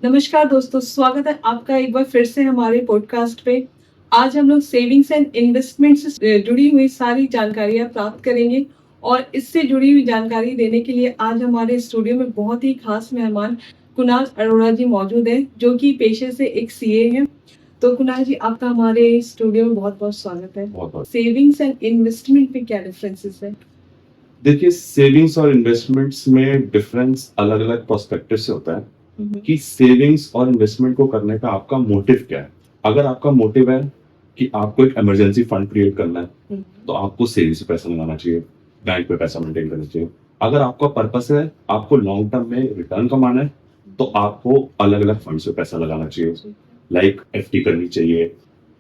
नमस्कार दोस्तों, स्वागत है आपका एक बार फिर से हमारे पॉडकास्ट पे। आज हम लोग सेविंग्स एंड इन्वेस्टमेंट से जुड़ी हुई सारी जानकारियाँ प्राप्त करेंगे और इससे जुड़ी हुई जानकारी देने के लिए आज हमारे स्टूडियो में बहुत ही खास मेहमान कुणाल अरोड़ा जी मौजूद हैं, जो कि पेशे से एक सीए हैं। तो कुणाल जी, आपका हमारे स्टूडियो में बहुत-बहुत स्वागत है। बहुत बहुत सेविंग्स एंड इन्वेस्टमेंट में क्या डिफरेंसेस है? देखिए, सेविंग्स और इन्वेस्टमेंट्स में डिफरेंस अलग अलग पर्सपेक्टिव से होता है कि सेविंग्स और इन्वेस्टमेंट को करने का आपका मोटिव क्या है। अगर आपका मोटिव है कि आपको एक इमरजेंसी फंड क्रिएट करना है, तो आपको सेविंग्स पे पैसा लगाना चाहिए, बैंक पे पैसा मेंटेन करना चाहिए। अगर आपका पर्पस है आपको लॉन्ग टर्म में रिटर्न कमाना है, तो आपको अलग अलग फंड्स पे पैसा लगाना चाहिए। लाइक एफडी करनी चाहिए,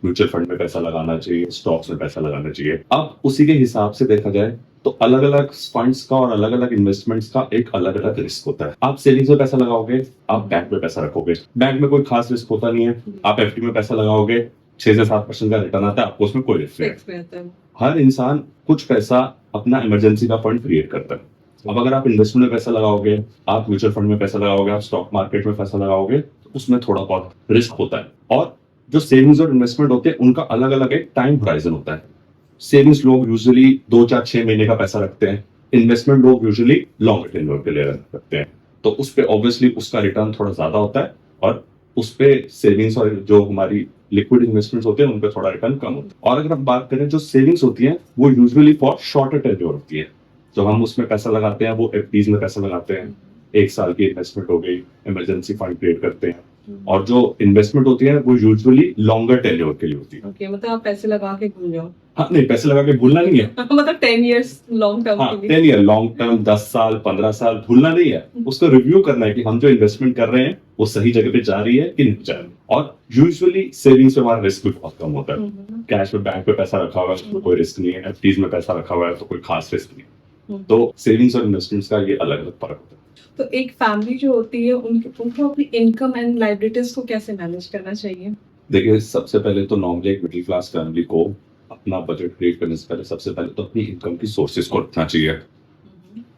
म्यूचुअल फंड में पैसा लगाना चाहिए, स्टॉक्स में पैसा लगाना चाहिए। अब उसी के हिसाब से देखा जाए तो अलग अलग फंड्स का और अलग अलग इन्वेस्टमेंट्स का एक अलग अलग रिस्क होता है। आप सेविंग्स में पैसा लगाओगे, आप बैंक में पैसा रखोगे, बैंक में कोई खास रिस्क होता नहीं है। आप एफडी में पैसा लगाओगे, 6 से 7% का रिटर्न आता है, आपको उसमें कोई रिस्क नहीं है। फिक्स रहता है। हर इंसान कुछ पैसा अपना इमरजेंसी का फंड क्रिएट करता है। अब अगर आप इन्वेस्टमेंट में पैसा लगाओगे, आप म्यूचुअल फंड में पैसा लगाओगे, आप स्टॉक मार्केट में पैसा लगाओगे, तो उसमें थोड़ा बहुत रिस्क होता है। और जो सेविंग्स और इन्वेस्टमेंट होते हैं उनका अलग अलग एक टाइम होराइजन होता है। सेविंग्स लोग यूजुअली 2 4 6 महीने का पैसा रखते हैं, इन्वेस्टमेंट लोग यूजुअली लॉन्ग टेन्योर के लिए रखते हैं। तो उस पे ऑब्वियसली उसका रिटर्न थोड़ा ज्यादा होता है और उस पे सेविंग्स और जो हमारी लिक्विड इन्वेस्टमेंट्स होते हैं उन पे थोड़ा रिटर्न कम होता है। और अगर हम बात करें जो सेविंग्स होती है वो यूजुअली फॉर शॉर्टर टेन्योर होती है। जो हम उसमें पैसा लगाते हैं वो एफडीज में पैसा लगाते हैं, 1 साल की इन्वेस्टमेंट हो गई, इमरजेंसी फंड क्रिएट करते हैं। और जो इन्वेस्टमेंट होती है वो यूजुअली लॉन्गर टेन्योर के लिए होती है। ओके, मतलब आप पैसे लगा के भूल जाओ। हाँ, नहीं, पैसे लगा के भूलना नहीं है। मतलब 10 इयर्स लॉन्ग टर्म हाँ, के लिए। 10 ईयर लॉन्ग टर्म, 10 साल, 15 साल भूलना नहीं है। उसको रिव्यू करना है कि हम जो इन्वेस्टमेंट कर रहे हैं वो सही जगह पे जा रही है कि नहीं जा रही। और यूजुअली सेविंग्स में हमारा रिस्क भी बहुत कम होता है। कैश में बैंक पे पैसा रखा हुआ है तो कोई रिस्क नहीं है, एफडीज में पैसा रखा हुआ है तो कोई खास रिस्क नहीं है। तो सेविंग्स और इन्वेस्टमेंट्स का ये अलग अलग फर्क होता है। तो एक फैमिली जो होती है उनको अपनी इनकम एंड लायबिलिटीज को कैसे मैनेज करना चाहिए? देखिए, सबसे पहले तो नॉर्मली एक मिडिल क्लास फैमिली को अपना बजट क्रिएट करने से पहले सबसे पहले तो अपनी इनकम की सोर्सेज को रखना चाहिए।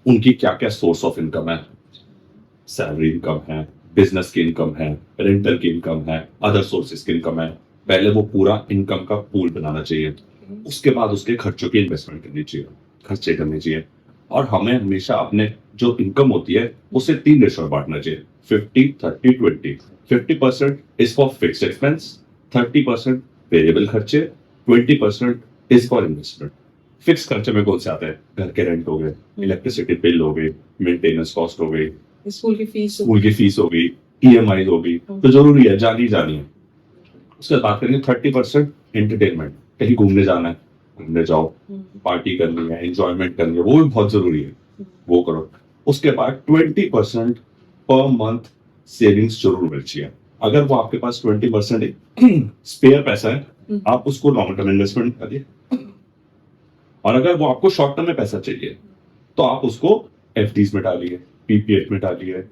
उनकी क्या क्या सोर्स ऑफ इनकम है। सैलरी इनकम है, बिजनेस की इनकम है, रेंटल की इनकम है, अदर सोर्सेज की इनकम है। पहले वो पूरा इनकम का पूल बनाना चाहिए। उसके बाद उसके खर्चों की इन्वेस्टमेंट करनी चाहिए, खर्चे करने चाहिए। और हमें हमेशा अपने जो इनकम होती है उसे 3 रेशो में बांटना चाहिए, 50 30 20। 50% is for fixed expense, 30% variable खर्चे, 20% इज फॉर इन्वेस्टमेंट। फिक्स खर्चे में कौन से आते हैं? घर के रेंट हो गए, इलेक्ट्रिसिटी बिल हो गई, मेंटेनेंस कॉस्ट हो गई, स्कूल की फीस हो गई, ईएमआई हो गई, तो जरूरी है, जानी जानी है। उसके बाद बात करेंगे 30% एंटरटेनमेंट, कहीं घूमने जाना है, घूमने जाओ, पार्टी करनी है, एंजॉयमेंट करनी है, वो भी बहुत जरूरी है, वो करो। उसके बाद 20% पर मंथ सेविंग्स जरूर होनी चाहिए। अगर वो आपके पास 20% स्पेयर पैसा है, आप उसको लॉन्ग टर्म इन्वेस्टमेंट करिए। और अगर वो आपको शॉर्ट टर्म में पैसा चाहिए तो आप उसको एफडीज में डालिए, पीपीएफ में डालिए,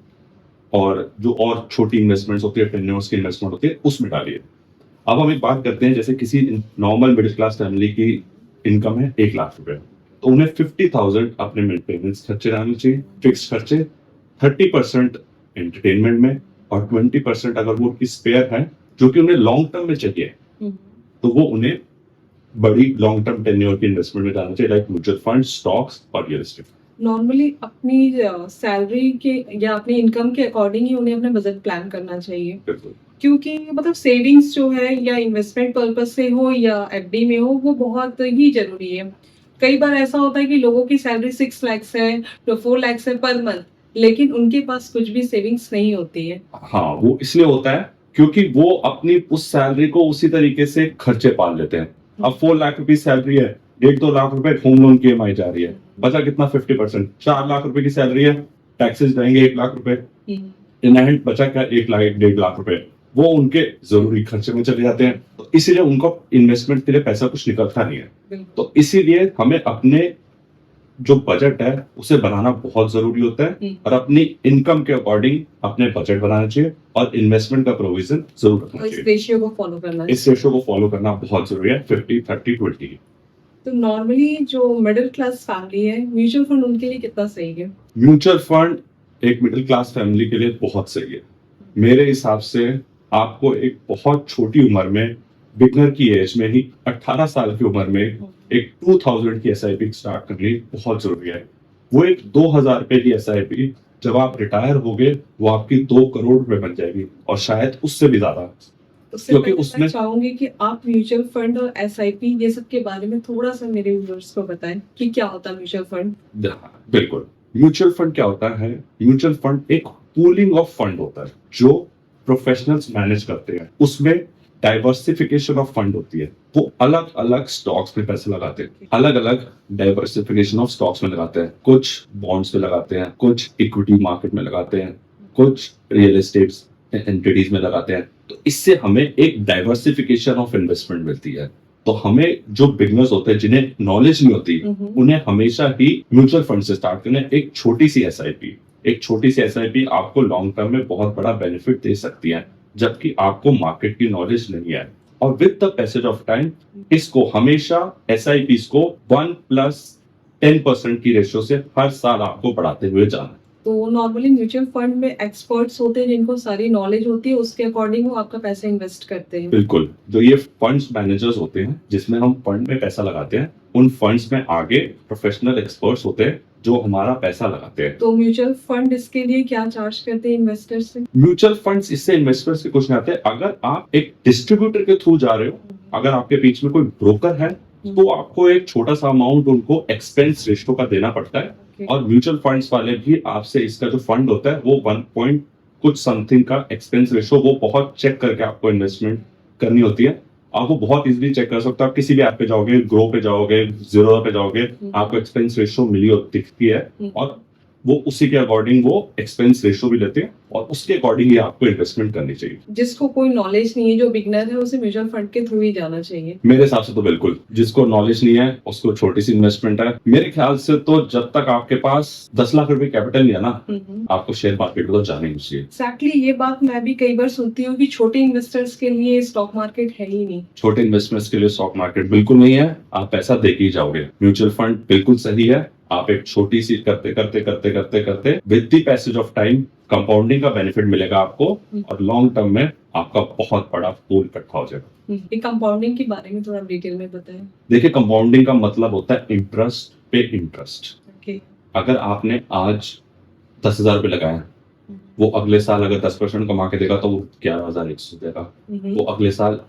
और जो और छोटी इन्वेस्टमेंट्स होती है, टेन्योर्स की इन्वेस्टमेंट होती है, उसमें डालिए। अब हम एक बात करते हैं, जैसे किसी नॉर्मल मिडिल क्लास फैमिली की इनकम है 1 लाख रुपए, तो उन्हें 50,000 अपने मेंटेनेंस खर्चे डालने चाहिए, फिक्स खर्चे, 30% एंटरटेनमेंट में, और 20% अगर वो उनकी स्पेयर है जो कि उन्हें लॉन्ग टर्म में चाहिए, तो वो उन्हें बड़ी लॉन्ग टर्म टेन्योर की इन्वेस्टमेंट में डालना चाहिए, लाइक म्यूचुअल फंड, स्टॉक्स और रियल एस्टेट। नॉर्मली अपनी सैलरी के या अपनी इनकम के अकॉर्डिंग ही उन्हें अपना बजट प्लान करना चाहिए, बिल्कुल। क्योंकि मतलब सेविंग्स जो है या इन्वेस्टमेंट पर्पज से हो या एफडी में हो, वो बहुत ही जरूरी है। कई बार ऐसा होता है कि लोगों की सैलरी 6 लाख है तो 4 लाख है पर मंथ, लेकिन उनके पास कुछ भी सेविंग्स नहीं होती है। हाँ, वो इसलिए होता है क्योंकि वो अपनी उस सैलरी को उसी तरीके से खर्चे पाल लेते हैं। अब 4 लाख रुपए सैलरी है, 1.5 2 लाख रुपए होम लोन की ईएमआई जा रही है, बचा कितना? 50%, 4 लाख रुपए की सैलरी है, टैक्सेस जाएंगे 1 लाख रुपए, इन हैंड बचा क्या? 1 लाख 1.5 लाख रुपए, वो उनके जरूरी खर्चे में चले जाते हैं। तो इसीलिए उनको इन्वेस्टमेंट के लिए पैसा कुछ निकलता नहीं है। तो इसीलिए हमें अपने जो बजट है उसे बनाना बहुत जरूरी होता है, और अपनी इनकम के अकॉर्डिंग अपने बजट बनाना चाहिए, और इन्वेस्टमेंट का प्रोविजन जरूर रखना इस चाहिए। रेशियो को फॉलो करना है। इस रेशियो को फॉलो करना बहुत जरूरी है, 50 30 20। तो नॉर्मली जो मिडिल क्लास फैमिली है, म्यूचुअल फंड उनके लिए कितना सही है? म्यूचुअल फंड एक मिडिल क्लास फैमिली के लिए बहुत सही है। मेरे हिसाब से आपको एक बहुत छोटी उम्र में, बिगनर की एज में ही 18 साल की उम्र में एक 2000 की एसआईपी स्टार्ट करनी बहुत जरूरी है। वो एक 2000 रुपए की एसआईपी जब आप रिटायर होगे वो आपकी 2 करोड़ रुपए बन जाएगी और शायद उससे भी ज्यादा, उससे क्योंकि पहले मैं उसमें चाहूंगी कि आप म्यूचुअल फंड और एसआईपी ये सब के बारे में थोड़ा सा मेरे व्यूअर्स को बताएं कि क्या होता है म्यूचुअल फंड। बिल्कुल। म्यूचुअल फंड क्या होता है? म्यूचुअल फंड एक पूलिंग ऑफ फंड होता है जो प्रोफेशनल्स मैनेज करते हैं। उसमें डाइवर्सिफिकेशन ऑफ फंड होती है। वो अलग अलग स्टॉक्स में पैसे लगाते हैं, अलग अलग डाइवर्सिफिकेशन ऑफ स्टॉक्स में लगाते हैं। कुछ बॉन्ड्स में लगाते हैं, कुछ इक्विटी मार्केट में लगाते हैं, कुछ रियल एस्टेट एंटिटीज में लगाते हैं। तो इससे हमें एक डाइवर्सिफिकेशन ऑफ इन्वेस्टमेंट मिलती है। तो हमें जो बिगनर्स होते हैं जिन्हें नॉलेज नहीं होती, उन्हें हमेशा ही म्यूचुअल फंड से स्टार्ट करना है। एक छोटी सी एसआईपी आपको लॉन्ग टर्म में बहुत बड़ा बेनिफिट दे सकती है, जबकि आपको मार्केट की नॉलेज नहीं है। और with the passage of time इसको हमेशा एसआईपी को 1+10% की रेशियो से हर साल आपको बढ़ाते हुए जाना है। तो नॉर्मली म्यूचुअल फंड में एक्सपर्ट्स होते हैं जिनको सारी नॉलेज होती है, उसके अकॉर्डिंग वो आपका पैसा इन्वेस्ट करते हैं। बिल्कुल। जो ये फंड्स मैनेजर्स होते हैं जिसमें हम फंड में पैसा लगाते हैं, उन फंड्स में आगे प्रोफेशनल एक्सपर्ट्स होते हैं जो हमारा पैसा लगाते हैं। तो म्यूचुअल फंड इसके लिए क्या चार्ज करते हैं इन्वेस्टर से? म्यूचुअल फंड्स इससे इन्वेस्टर्स के कुछ नहीं आते। अगर आप एक डिस्ट्रीब्यूटर के थ्रू जा रहे हो, अगर आपके बीच में कोई ब्रोकर है, तो आपको एक छोटा सा अमाउंट उनको एक्सपेंस रेशियो का देना पड़ता है। और म्यूचुअल फंड्स वाले भी आपसे इसका जो फंड होता है वो 1 पॉइंट कुछ समथिंग का एक्सपेंस रेशियो वो बहुत चेक करके आपको इन्वेस्टमेंट करनी होती है। आप वो बहुत इजीली चेक कर सकते हो। आप किसी भी ऐप पे जाओगे, ग्रो पे जाओगे, जीरो पे जाओगे, आपको एक्सपेंस रेशियो मिली दिखती है और वो उसी के अकॉर्डिंग वो एक्सपेंस रेशियो भी लेते हैं और उसके अकॉर्डिंग ही आपको इन्वेस्टमेंट करनी चाहिए। जिसको कोई नॉलेज नहीं है, जो बिगनर है, उसे म्यूचुअल फंड के थ्रू ही जाना चाहिए। मेरे हिसाब से तो बिल्कुल। जिसको नॉलेज नहीं है उसको छोटी सी इन्वेस्टमेंट है। मेरे ख्याल से तो जब तक आपके पास 10 लाख रुपए कैपिटल नहीं है ना, आपको शेयर मार्केट में तो जाना ही चाहिए। एक्जैक्टली ये बात मैं भी कई बार सुनती हूँ कि छोटे इन्वेस्टर्स के लिए स्टॉक मार्केट है ही नहीं। छोटे इन्वेस्टमेंट्स के लिए स्टॉक मार्केट बिल्कुल नहीं है। आप पैसा दे के ही जाओगे। म्यूचुअल फंड बिल्कुल सही है। आप एक छोटी सी करते करते करते करते करते with the passage of time compounding का बेनिफिट मिलेगा आपको और लॉन्ग टर्म में आपका बहुत बड़ा पूल इकट्ठा हो जाएगा। ये कंपाउंडिंग के बारे में थोड़ा डिटेल में बताएं। देखिए, कंपाउंडिंग का मतलब होता है इंटरेस्ट पे इंटरेस्ट। ओके। अगर आपने आज 10,000 रुपए लगाए, वो अगले साल अगर 10% कमा के देगा तो वो 11,100 देगा। वो अगले साल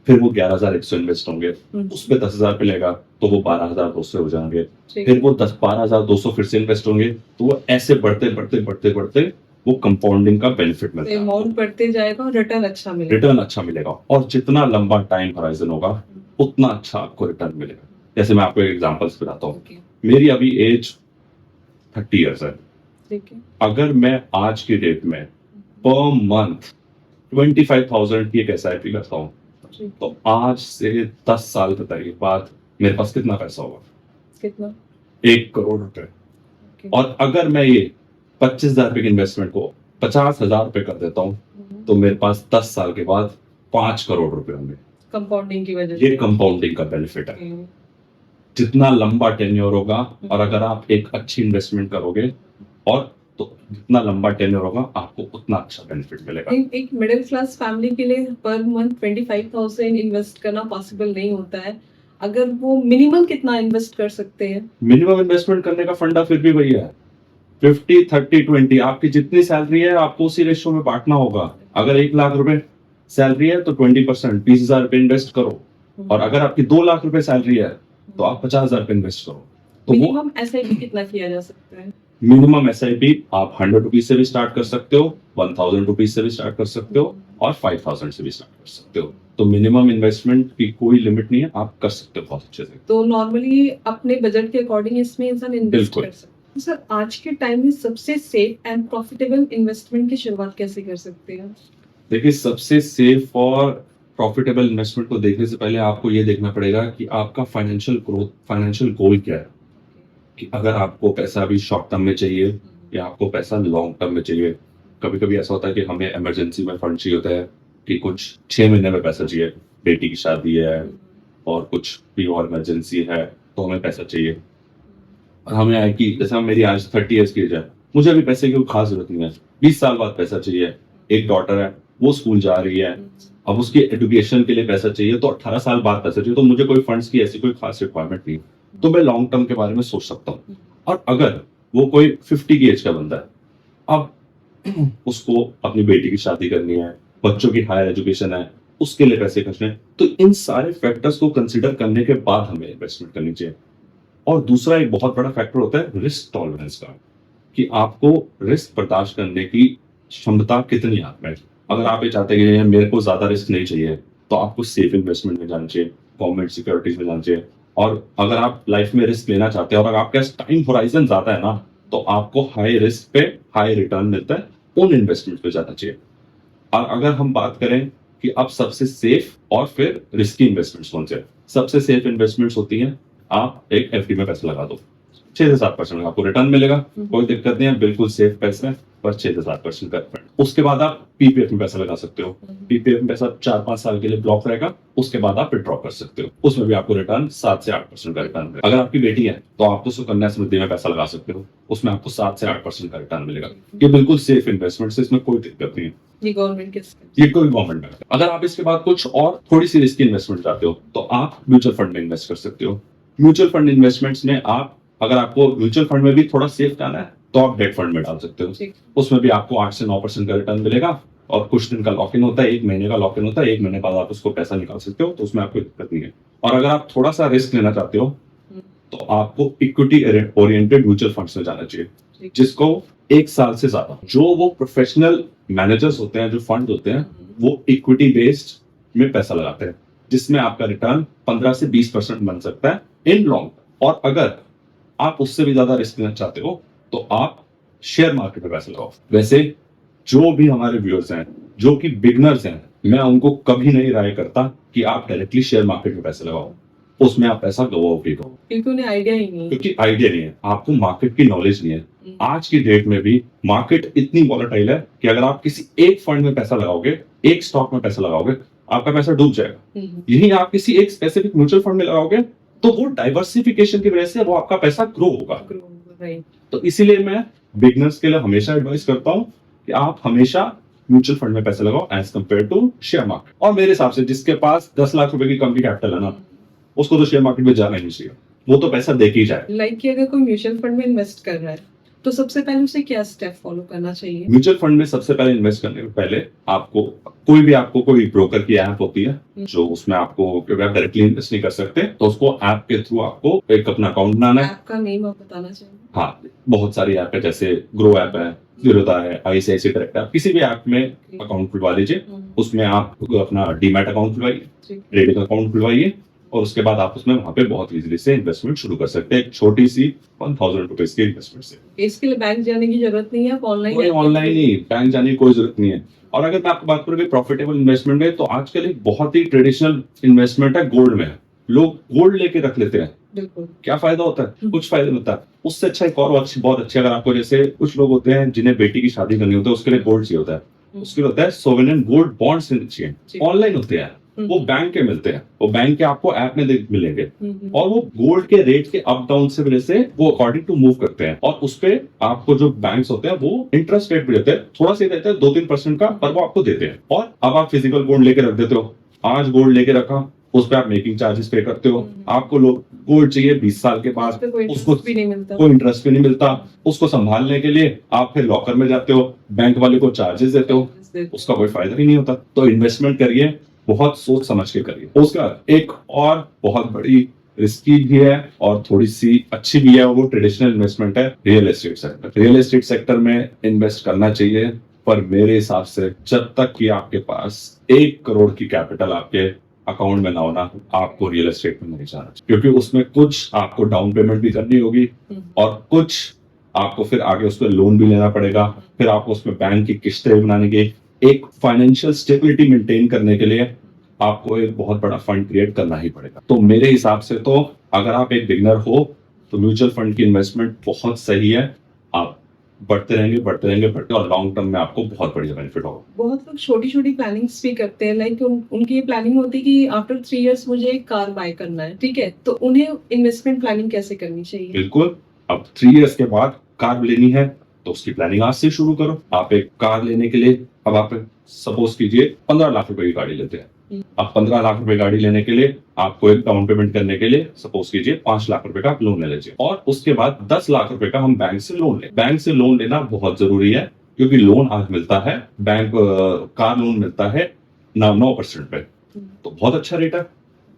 फिर वो 11,100 इन्वेस्ट होंगे, उस पे 10,000 पे लेगा तो वो 12,200 हो जाएंगे। फिर वो 12,200 फिर से इन्वेस्ट होंगे, तो वो ऐसे बढ़ते बढ़ते बढ़ते बढ़ते वो कंपाउंडिंग का बेनिफिट मिलता है। अमाउंट बढ़ते जाएगा और रिटर्न अच्छा मिलेगा। रिटर्न अच्छा मिलेगा और जितना लंबा टाइम होराइजन होगा उतना अच्छा आपको रिटर्न मिलेगा। जैसे मैं आपको एक एग्जांपल्स बताता हूँ। मेरी अभी एज 30 इयर्स है। ठीक है। अगर मैं आज की डेट में पर मंथ 25,000 की एक एसआईपी करता हूँ, तो आज से 10 साल के बाद मेरे पास कितना पैसा होगा? कितना? 1 करोड़ रुपए। और अगर मैं ये 25,000 रुपए की इन्वेस्टमेंट को 50,000 रुपए कर देता हूँ तो मेरे पास 10 साल के बाद 5 करोड़ रुपए होंगे। कंपाउंडिंग की वजह से। ये कंपाउंडिंग का बेनिफिट है। जितना लंबा टेन्योर होगा और अगर आप एक अच्छी इन्वेस्टमेंट करोगे और तो जितना लंबा टेन्योर होगा आपको उतना अच्छा बेनिफिट मिलेगा। एक मिडिल क्लास फैमिली के लिए पर मंथ 25,000 इन्वेस्ट करना पॉसिबल नहीं होता है। अगर वो मिनिमम कितना इन्वेस्ट कर सकते हैं? मिनिमम इन्वेस्टमेंट करने का फंडा फिर भी वही है, 50, 30, 20। आपकी जितनी सैलरी है आपको उसी रेशियो में बांटना होगा। अगर 1 लाख रुपए सैलरी है तो 20%, 20,000 रुपए इन्वेस्ट करो। और अगर आपकी 2 लाख रुपए सैलरी है तो आप 50,000 रुपए इन्वेस्ट करो। तो मिनिमम एसआईपी कितना किया जा सकता है? मिनिमम एसआईपी आप 100 रुपीज से भी स्टार्ट कर सकते हो, 1000 रुपीज से भी स्टार्ट कर सकते हो और 5,000 से भी स्टार्ट कर सकते हो। तो मिनिमम इन्वेस्टमेंट की कोई लिमिट नहीं है, आप कर सकते हो बहुत अच्छे से। तो नॉर्मली अपने बजट के अकॉर्डिंग इसमें इंसान इन्वेस्ट कर सकता है। सर, आज के टाइम में सबसे सेफ एंड प्रॉफिटेबल इन्वेस्टमेंट की शुरुआत कैसे कर सकते हैं? देखिए, सबसे सेफ और प्रॉफिटेबल इन्वेस्टमेंट को देखने से पहले आपको ये देखना पड़ेगा कि आपका फाइनेंशियल गोल क्या है। कि अगर आपको पैसा अभी शॉर्ट टर्म में चाहिए या आपको पैसा लॉन्ग टर्म में चाहिए। कभी कभी ऐसा होता है कि हमें इमरजेंसी में फंड चाहिए होता है कि कुछ 6 महीने में पैसा चाहिए, बेटी की शादी है और कुछ भी और इमरजेंसी है तो हमें पैसा चाहिए। और हमें है कि जैसे मेरी आज 30 ईयर्स की एज है, मुझे अभी पैसे की कोई खास जरूरत नहीं है, 20 साल बाद पैसा चाहिए एक डॉटर है, वो स्कूल जा रही है, अब उसकी एजुकेशन के लिए पैसा चाहिए, तो 18 साल बाद पैसा चाहिए, तो मुझे कोई फंड्स की ऐसी कोई खास रिक्वायरमेंट नहीं, तो मैं लॉन्ग टर्म के बारे में सोच सकता हूँ। और अगर वो कोई 50 की एज का बंदा है, अब उसको अपनी बेटी की शादी करनी है, बच्चों की हायर एजुकेशन है, उसके लिए पैसे खर्चने हैं, तो इन सारे फैक्टर्स को कंसिडर करने के बाद हमें इन्वेस्टमेंट करनी चाहिए। और दूसरा एक बहुत बड़ा फैक्टर होता है रिस्क टॉलरेंस का, कि आपको रिस्क बर्दाश्त करने की क्षमता कितनी है आप में। अगर आप ये चाहते हैं कि मेरे को ज्यादा रिस्क नहीं चाहिए, तो आपको सेफ इन्वेस्टमेंट में जाना चाहिए, गवर्नमेंट सिक्योरिटीज में जाना चाहिए। और अगर आप लाइफ में रिस्क लेना चाहते हैं और अगर आपके पास टाइम होराइजन ज्यादा है ना, तो आपको हाई रिस्क पे हाई रिटर्न मिलता है, उन इन्वेस्टमेंट पे जाना चाहिए। और अगर हम बात करें कि अब सबसे सेफ और फिर रिस्की इन्वेस्टमेंट्स कौन से हैं, सबसे सेफ इन्वेस्टमेंट्स होती हैं, आप एक एफडी में पैसा लगा दो, 6 से 7% आपको रिटर्न मिलेगा, कोई दिक्कत नहीं है, बिल्कुल सेफ पैसा है, बस 6 से 7% का रिटर्न। उसके बाद आप पीपीएफ में पैसा लगा सकते हो, पीपीएफ में पैसा 4-5 साल के लिए ब्लॉक रहेगा, उसके बाद आप विड्रॉ कर सकते हो, उसमें भी आपको रिटर्न 7 से 8% का रिटर्न मिलेगा। अगर आपकी बेटी है तो आप तो सुकन्या समृद्धि में पैसा लगा सकते हो, उसमें आपको 7 से 8% का रिटर्न मिलेगा। ये बिल्कुल सेफ इन्वेस्टमेंट है, इसमें कोई दिक्कत नहीं है। ये गवर्नमेंट के ये कोई गवर्नमेंट है। अगर आप इसके बाद कुछ और थोड़ी सी रिस्की इन्वेस्टमेंट चाहते हो, तो आप म्यूचुअल फंड में इन्वेस्ट कर सकते हो। म्यूचुअल फंड इन्वेस्टमेंट्स में आप, अगर आपको म्यूचुअल फंड में भी थोड़ा सेफ जाना है, तो आप डेट फंड में डाल सकते हो, उसमें भी आपको 8 से 9% का रिटर्न मिलेगा, और कुछ दिन का लॉक इन होता है, 1 महीने का लॉक इन होता है, 1 महीने बाद आप उसको पैसा निकाल सकते हो, तो उसमें आपको दिक्कत नहीं है। और अगर आप थोड़ा सा रिस्क लेना चाहते हो, तो आपको इक्विटी ओरिएंटेड म्यूचुअल फंड्स में जाना चाहिए, जिसको 1 साल से ज्यादा जो वो प्रोफेशनल मैनेजर्स होते हैं, जो फंड होते हैं, वो इक्विटी बेस्ड में पैसा लगाते हैं, जिसमें आपका रिटर्न 15 से 20% बन सकता है इन लॉन्ग। और अगर आप उससे भी ज्यादा रिस्क लेना चाहते हो, तो आप शेयर मार्केट में पैसा लगाओ। वैसे जो भी हमारे व्यूअर्स हैं, जो कि बिगनर्स हैं, मैं उनको कभी नहीं राय करता कि आप डायरेक्टली शेयर मार्केट में पैसा लगाओ, उसमें आप पैसा गवाओगे, क्योंकि उन्हें आइडिया ही नहीं है, क्योंकि आइडिया नहीं है, आपको मार्केट की नॉलेज नहीं है। आज की डेट में भी मार्केट इतनी वॉलेटाइल है कि अगर आप किसी एक फंड में पैसा लगाओगे, एक स्टॉक में पैसा लगाओगे, आपका पैसा डूब जाएगा। यही आप किसी एक स्पेसिफिक म्यूचुअल फंड में लगाओगे, तो वो डाइवर्सिफिकेशन की वजह से वो आपका पैसा ग्रो होगा। तो इसीलिए मैं बिगनर्स के लिए हमेशा एडवाइस करता हूँ कि आप हमेशा म्यूचुअल फंड में पैसा लगाओ as compare to share market. और मेरे हिसाब से जिसके पास 10 लाख रुपए की कंपनी कैपिटल है ना, उसको तो शेयर मार्केट में जाना ही नहीं चाहिए, वो तो पैसा दे के ही जाए। लाइक कि अगर कोई म्यूचुअल फंड में इन्वेस्ट कर रहा है, तो सबसे पहले उसे क्या स्टेप फॉलो करना चाहिए? म्यूचुअल फंड में सबसे पहले इन्वेस्ट करने के पहले आपको कोई ब्रोकर की ऐप होती है, जो उसमें आपको, क्योंकि आप डायरेक्टली इन्वेस्ट नहीं कर सकते, तो उसको ऐप के थ्रू आपको एक अपना अकाउंट बनाना है। ऐप का नेम आप बताना चाहिए? हाँ, बहुत सारी ऐप है, जैसे ग्रो ऐप है, जीरोधा है, आईसीआईसीआई डायरेक्ट है, किसी भी ऐप में अकाउंट खुलवा लीजिए, उसमें आप अपना डीमैट अकाउंट खुलवाइए, ट्रेडिंग अकाउंट खुलवाइए, और उसके बाद आप उसमें वहां पे बहुत इजीली से इन्वेस्टमेंट शुरू कर सकते हैं, एक छोटी सी 1000 रुपीज की इन्वेस्टमेंट से। इसके लिए बैंक जाने की जरूरत नहीं है, आप ऑनलाइन ही, बैंक जाने की कोई जरूरत नहीं है। और अगर मैं आपको बात करूँ प्रॉफिटेबल इन्वेस्टमेंट है, तो आजकल एक बहुत ही ट्रेडिशनल इन्वेस्टमेंट है गोल्ड में। लोग गोल्ड लेके रख लेते हैं, बिल्कुल। क्या फायदा होता है? कुछ फायदा नहीं होता। उससे अच्छा एक और बहुत अच्छी, अगर आपको, जैसे कुछ लोग होते हैं जिन्हें बेटी की शादी करनी होती है, उसके लिए गोल्ड चाहिए होता है, उसके लिए होता है सोवरेन गोल्ड बॉन्ड्स चाहिए, ऑनलाइन होते हैं, वो बैंक के मिलते हैं, वो बैंक के आपको ऐप में मिलेंगे, और वो गोल्ड के रेट के अप डाउन से वजह से वो अकॉर्डिंग टू मूव करते हैं, और उस पे आपको जो बैंक्स होते हैं वो इंटरेस्ट रेट भी देते हैं, थोड़ा सा देते हैं 2-3% का, पर वो आपको देते हैं। और अब आप फिजिकल गोल्ड लेके रख देते हो, आज गोल्ड लेके रखा, उस पे आप मेकिंग चार्जेस पे करते हो, आपको गोल्ड चाहिए 20 साल के बाद, उसको भी नहीं मिलता, कोई इंटरेस्ट भी नहीं मिलता, उसको संभालने के लिए आप फिर लॉकर में जाते हो, बैंक वाले को चार्जेस देते हो, उसका कोई फायदा ही नहीं होता। तो इन्वेस्टमेंट करिए, बहुत सोच समझ के करिए। उसका एक और बहुत बड़ी रिस्की भी है और थोड़ी सी अच्छी भी है, वो ट्रेडिशनल इन्वेस्टमेंट है real estate sector. Real estate sector में इन्वेस्ट करना चाहिए, पर मेरे हिसाब से जब तक कि आपके पास 1 करोड़ की कैपिटल आपके अकाउंट में ना होना, आपको रियल एस्टेट में नहीं जाना चाहिए, क्योंकि उसमें कुछ आपको डाउन पेमेंट भी करनी होगी, और कुछ आपको फिर आगे उस पर लोन भी लेना पड़ेगा, फिर आपको उसमें बैंक की किस्तें बनाने की, एक फाइनेंशियल स्टेबिलिटी मेंटेन करने के लिए आपको एक बहुत बड़ा फंड क्रिएट करना ही पड़ेगा। तो मेरे हिसाब से तो अगर आप एक बिगनर हो, तो म्यूचुअल फंड की इन्वेस्टमेंट बहुत सही है, आप बढ़ते रहेंगे, और लॉन्ग टर्म में आपको बहुत बढ़िया बेनिफिट होगा। बहुत लोग छोटी छोटी प्लानिंग्स भी करते हैं, लाइक उनकी ये प्लानिंग होती है कि आफ्टर 3 इयर्स मुझे एक कार बाय करना है, ठीक है, तो उन्हें इन्वेस्टमेंट प्लानिंग कैसे करनी चाहिए? बिल्कुल, अब 3 इयर्स के बाद कार लेनी है, तो उसकी प्लानिंग आज से शुरू करो। आप एक कार लेने के लिए अब आप सपोज कीजिए 15 लाख रुपए की गाड़ी लेते हैं। अब 15 लाख रुपए गाड़ी लेने के लिए आपको एक डाउन पेमेंट करने के लिए सपोज कीजिए 5 लाख रुपए का आप लोन ले लीजिए और उसके बाद 10 लाख रुपए का हम बैंक से लोन लें। बैंक से लोन लेना बहुत जरूरी है क्योंकि लोन आज मिलता है बैंक कार लोन मिलता है 9% पे, तो बहुत अच्छा रेट है।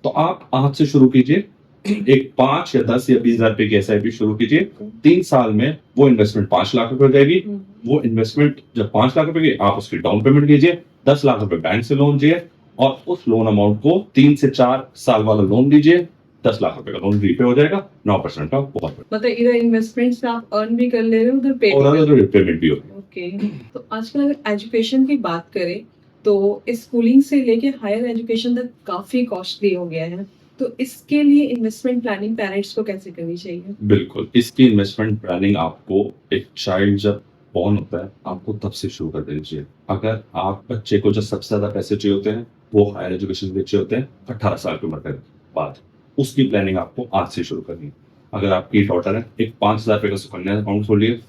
तो आप आज से शुरू कीजिए, एक 5 या 10 या 20 हजार रुपए की SIP शुरू कीजिए। 3 साल में वो इन्वेस्टमेंट 5 लाख रुपए हो जाएगी। वो इन्वेस्टमेंट जब 5 लाख रुपए की, आप उसकी डाउन पेमेंट कीजिए, 10 लाख रुपए बैंक से लोन लीजिए और उस लोन अमाउंट को 3 से 4 साल वाला लोन लीजिए, 10 लाख रुपए का लोन रीपे हो जाएगा 9% का। बहुत मतलब इधर इन्वेस्टमेंट से आप अर्न भी कर ले रहे हो, उधर पे और अगर पेमेंट भी होगी। ओके। तो आजकल अगर एजुकेशन की बात करें तो स्कूलिंग से लेके हायर एजुकेशन तक काफी कॉस्टली हो गया है, तो इसके लिए इन्वेस्टमेंट प्लानिंग पेरेंट्स को कैसे करनी चाहिए? बिल्कुल, इसकी इन्वेस्टमेंट प्लानिंग आपको एक चाइल्ड जब बॉर्न होता है आपको तब से शुरू कर देनी चाहिए। अगर आप बच्चे को जो सबसे ज्यादा पैसे चाहिए होते हैं वो हायर एजुकेशन के लिए चाहिए होते हैं 18 साल की उम्र के बाद, उसकी प्लानिंग आपको आज से शुरू करनी है। अगर आपकी डॉटर है, एक 5,000 रुपए का सुकन्या अकाउंट खोलिए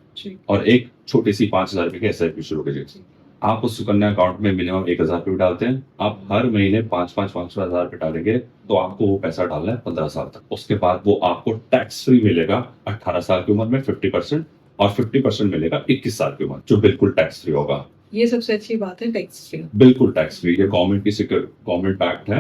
और एक छोटी सी 5,000 रुपए की SIP शुरू कीजिए। आप उस सुकन्या अकाउंट में मिनिमम 1,000 रुपए डालते हैं, आप हर महीने 5,000 रुपए डालेंगे तो आपको वो पैसा डालना है 15 साल तक। उसके बाद वो आपको टैक्स फ्री मिलेगा 18 साल की उम्र में 50% और 50% मिलेगा 21 साल की उम्र, जो बिल्कुल टैक्स फ्री होगा। ये सबसे अच्छी बात है, टैक्स फ्री। बिल्कुल टैक्स फ्री, ये गवर्नमेंट की गवर्नमेंट बैक्ड है,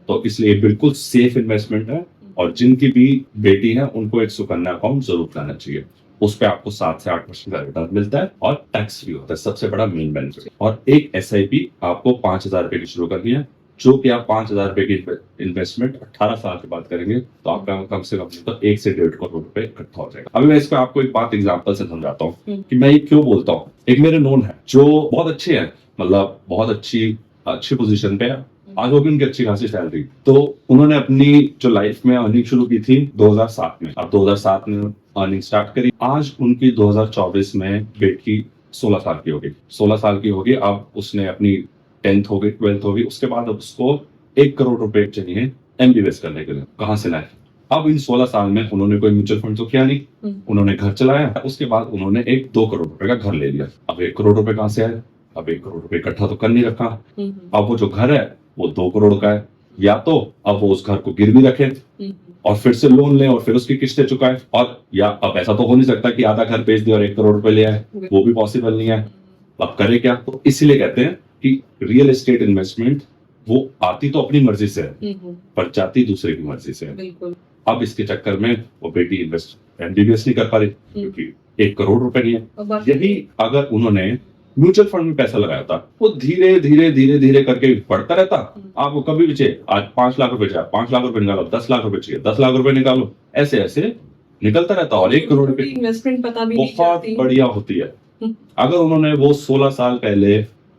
तो इसलिए बिल्कुल सेफ इन्वेस्टमेंट है। और जिनकी भी बेटी है उनको एक सुकन्या अकाउंट जरूर बनाना चाहिए। उस पे आपको 7 से 8% का रिटर्न मिलता है और टैक्स फ्री होता है, सबसे बड़ा मेन बेनिफिट। और एक SIP आपको 5,000 रुपए की शुरू करनी है, जो कि आप 5,000 रुपए की इन्वेस्टमेंट 18 साल के बाद करेंगे तो आपका कम से कम तो 1 से 1.5 करोड़ रुपए इकट्ठा हो जाएगा। अभी मैं इस पे आपको एक बात एग्जांपल से समझाता हूँ कि मैं ये क्यों बोलता हूँ। एक मेरे नोन है जो बहुत अच्छे हैं, मतलब बहुत अच्छी पोजीशन पे है, आज वो भी उनकी अच्छी खासी सैलरी, तो उन्होंने अपनी जो लाइफ में अर्निंग शुरू की थी 2007 में। अब 2007 में अर्निंग स्टार्ट करी, आज उनकी 2024 में बेटी 16 साल की होगी। 16 साल की होगी, अब उसने अपनी 10th हो गई, 12th हो गई, उसके बाद अब उसको 1 करोड़ रुपए चाहिए MBBS करने के लिए। कहाँ से लाए? अब इन 16 साल में उन्होंने कोई म्यूचुअल फंड तो किया नहीं, उन्होंने घर चलाया, उसके बाद उन्होंने एक 2 करोड़ रुपए का घर ले लिया। अब 1 करोड़ रुपए कहाँ से आए? अब 1 करोड़ रुपए इकट्ठा तो कर नहीं रखा। अब वो जो घर है वो 2 करोड़ का है, या तो अब वो उस घर को गिरवी रखे और फिर से लोन ले और फिर उसकी किस्तें चुकाए, और या अब ऐसा तो हो नहीं सकता कि आधा घर बेच दे और 1 करोड़ रुपए ले आए, वो भी पॉसिबल नहीं है। अब करे क्या? तो इसीलिए कहते हैं कि रियल एस्टेट इन्वेस्टमेंट वो आती तो अपनी मर्जी से है पर जाती दूसरे की मर्जी से है। बिल्कुल। अब इसके चक्कर में वो बेटी MBBS नहीं कर पा रही क्योंकि 1 करोड़ रुपए नहीं है। यही अगर उन्होंने म्यूचुअल फंड में पैसा लगाया था, वो धीरे धीरे करके बढ़ता रहता। आपको कभी भी चाहिए, आज 5 लाख रुपए चाहिए, 5 लाख रुपए निकालो, 10 लाख रुपए चाहिए, 10 लाख रुपए निकालो, ऐसे ऐसे निकलता रहता। और 1 करोड़ रुपए इन्वेस्टमेंट पता भी नहीं बहुत चलती। बढ़िया होती है। अगर उन्होंने वो 16 साल पहले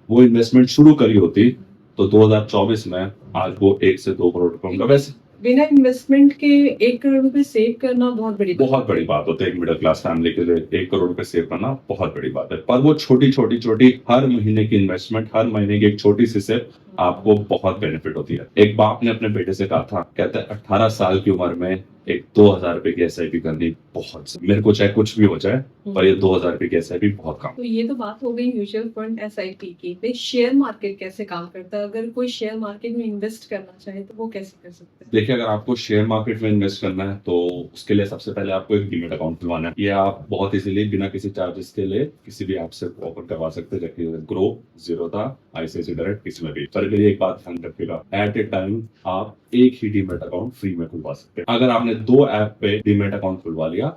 वो इन्वेस्टमेंट शुरू करी होती तो 2024 में आज वो 1 से 2 करोड़ रुपए उनका वैसे बिना इन्वेस्टमेंट के 1 करोड़ रुपए सेव करना बहुत बड़ी बात होती है। एक मिडिल क्लास फैमिली के लिए 1 करोड़ रुपए सेव करना बहुत बड़ी बात है, पर वो छोटी हर महीने की इन्वेस्टमेंट, हर महीने की एक छोटी सी से आपको बहुत बेनिफिट होती है। एक बाप ने अपने बेटे से कहा था, कहते हैं 18 साल की उम्र में एक 2,000 रुपए की SIP करनी बहुत, मेरे को चाहे कुछ भी हो जाए पर ये 2,000 रुपए की SIP बहुत काम। तो ये तो बात हो गई म्यूचुअल फंड SIP की। भाई शेयर मार्केट कैसे काम करता है? अगर कोई शेयर मार्केट में इन्वेस्ट करना चाहे तो वो कैसे कर सकते हैं? देखिए, अगर आपको शेयर मार्केट में इन्वेस्ट करना है तो उसके लिए सबसे पहले आपको एक डीमैट अकाउंट खुलवाना है। ये आप बहुत इजीली बिना किसी चार्जेस के लिए किसी भी ऐप से ओपन करवा सकते हैं, जैसे ग्रो, ज़ीरोधा, ICICI डायरेक्ट, किसी में भी। पर के लिए एक बात ध्यान रखिएगा, एट ए टाइम आप एक ही डीमैट अकाउंट फ्री में खुलवा सकते हैं। अगर आपने 2 ऐप पे डीमैट अकाउंट खुलवा लिया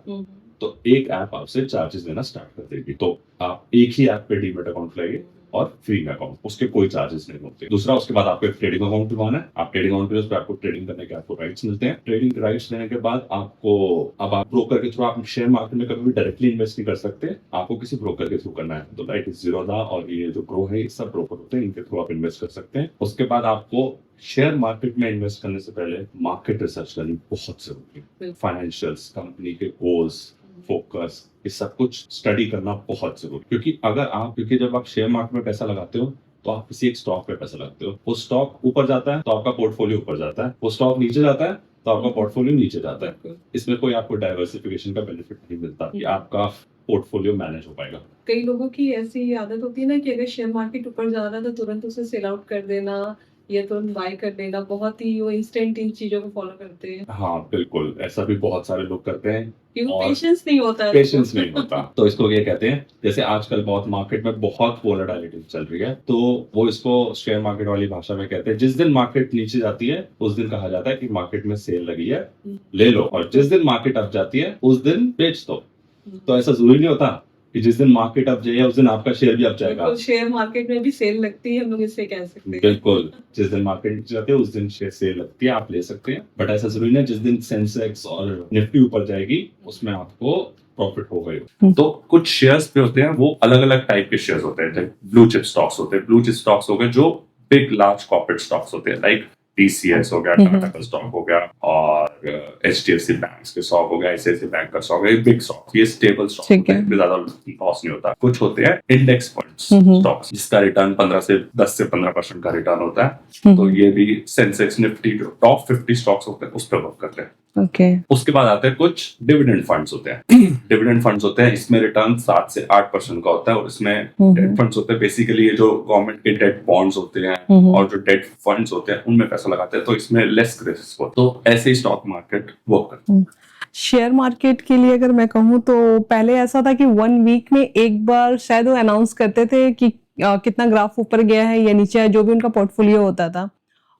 तो एक ऐप आपसे चार्जेस लेना स्टार्ट कर देगी, तो आप एक ही ऐप पे डीमैट अकाउंट खुलाइए और फ्री में अकाउंट, उसके कोई चार्जेस नहीं होते। दूसरा, उसके बाद आपको एक ट्रेडिंग अकाउंट खुलवाना है। आप ट्रेडिंग अकाउंट पे उस पर आपको ट्रेडिंग करने के आपको राइट्स मिलते हैं। ट्रेडिंग राइट्स लेने के बाद आपको अब आप ब्रोकर के थ्रू आप शेयर मार्केट में कभी भी डायरेक्टली इन्वेस्ट नहीं कर सकते, आपको किसी ब्रोकर के थ्रू करना है। तो लाइक ज़ीरोधा और ये जो ग्रो है, ये सब ब्रोकर होते हैं, इनके थ्रू आप इन्वेस्ट कर सकते हैं। उसके बाद आपको शेयर मार्केट में इन्वेस्ट करने से पहले मार्केट रिसर्च करनी बहुत जरूरी है। फाइनेंशियल्स, कंपनी के गोल्स, फोकस, ये सब कुछ स्टडी करना बहुत जरूरी, क्योंकि जब आप शेयर मार्केट में पैसा लगाते हो तो आप किसी एक स्टॉक पे पैसा लगाते हो। वो स्टॉक ऊपर जाता है तो आपका पोर्टफोलियो ऊपर जाता है, वो स्टॉक नीचे जाता है तो आपका पोर्टफोलियो नीचे जाता है। इसमें कोई आपको डाइवर्सिफिकेशन का बेनिफिट नहीं मिलता कि आपका पोर्टफोलियो मैनेज हो पाएगा। कई लोगों की ऐसी आदत होती है ना कि अगर शेयर मार्केट ऊपर जा रहा है तो तुरंत उसे सेल आउट कर देना या तुरंत बाय कर देना, बहुत ही वो इंस्टेंट इन चीजों को फॉलो करते हैं हाँ बिल्कुल, ऐसा भी बहुत सारे लोग करते हैं क्योंकि और पेशेंस नहीं होता है पेशेंस नहीं होता। तो इसको ये कहते हैं, जैसे आजकल बहुत मार्केट में बहुत वोलेटिलिटी चल रही है, तो वो इसको शेयर मार्केट वाली भाषा में कहते हैं, जिस दिन मार्केट नीचे जाती है उस दिन कहा जाता है कि मार्केट में सेल लगी है, ले लो, और जिस दिन मार्केट अप जाती है उस दिन बेच दो। तो ऐसा जरूरी नहीं होता कि जिस दिन मार्केट अप जाए उस दिन आपका शेयर भी अप जाएगा। बिल्कुल, शेयर मार्केट में भी सेल लगती है, हम लोग इससे कह सकते हैं। बिल्कुल, जिस दिन मार्केट नीचे जाती है उस दिन शेयर सेल लगती है, आप ले सकते हैं, बट ऐसा जरूरी नहीं, जिस दिन सेंसेक्स और निफ्टी ऊपर जाएगी उसमें आपको प्रॉफिट हो गई। तो कुछ शेयर्स पे होते हैं, वो अलग अलग टाइप के शेयर्स होते हैं, ब्लू चिप स्टॉक्स होते हैं। ब्लू चिप स्टॉक्स हो गए जो बिग लार्ज कॉर्पोरेट स्टॉक्स होते हैं, लाइक TCS हो गया, टाटा का स्टॉक हो गया, और HDFC बैंक के स्टॉक हो गया, ICICI बैंक का स्टॉक है, बिग स्टॉक, ये स्टेबल स्टॉक होते हैं, इनमें ज्यादा लॉस नहीं होता। कुछ होते हैं इंडेक्स फंड्स स्टॉक्स, जिसका रिटर्न 10 से 15% का रिटर्न होता है। तो ये भी सेंसेक्स निफ्टी जो टॉप 50 स्टॉक्स होते हैं उस पर वर्क करते हैं। उसके बाद आते हैं कुछ डिविडेंड फंड्स होते हैं। डिविडेंड फंड्स होते हैं, इसमें रिटर्न 7 से 8% का होता है, और इसमें डेट फंड्स होते हैं, बेसिकली ये जो गवर्नमेंट के डेट बॉन्ड्स होते हैं और जो डेट फंड्स होते हैं उनमें पैसा लगाते हैं, तो इसमें लेस रिस्क होता है। तो ऐसे ही स्टॉक मार्केट वर्क करता है। शेयर मार्केट के लिए अगर मैं कहूँ तो पहले ऐसा था कि 1 वीक में एक बार शायद वो अनाउंस करते थे कि कितना ग्राफ ऊपर गया है या नीचे है, जो भी उनका पोर्टफोलियो होता था।